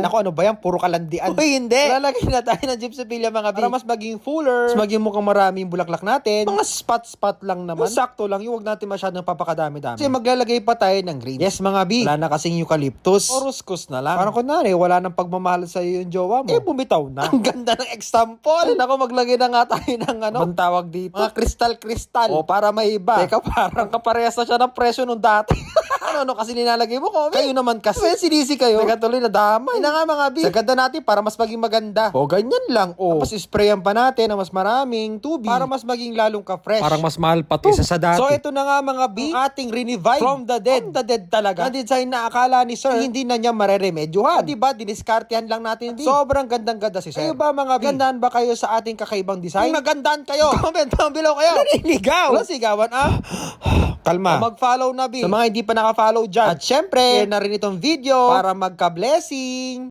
Naku, ano ba yan? Puro kalandian. Uy, hindi. Lalagay na tayo ng gypsophilia mga B. Para mas maging fuller, mas maging mukhang maraming bulaklak natin. Mga spot-spot lang naman. Sakto lang, yung huwag natin masyadong papakadami-dami. Kasi maglalagay pa tayo ng green. Yes mga B, wala na kasing eucalyptus. O ruscus na lang. Parang kunwari, wala nang pagmamahal sa'yo yung jowa mo. Eh, bumitaw na. Ang ganda ng example. Naku, maglagay na nga tayo ng Ang tawag dito? Mga kristal-kristal. O, para may iba. Teka, parang kaparehas na siya ng presyo nung dati. ano kasi nilalagay mo ko? Kayo naman kasi. Sinisi kayo. Teka tuloy, nadamay. Yun na nga mga B. Saganda natin para mas maging maganda. O, ganyan lang. O, tapos sprayan pa natin ng mas maraming tubig para mas maging lalong ka-fresh. Parang mas mahal pa to. Isa sa dati. So, ito na nga mga B, ang ating revive from the dead. From the dead talaga. Na-design na akala ni Sir, hindi na niya mareremedyohan. Diba, diniskartehan lang natin din. Sobrang gandang-ganda si Sir. Kayo ba mga B? Gandaan ba kayo sa ating kakaibang design? Kung nagandaan kayo, comment down below kayo. Naninigaw. Walang sigawan, Kalma. O mag-follow na B. Sa mga hindi pa naka-follow dyan. At syempre, share na rin itong video para magka-blessing.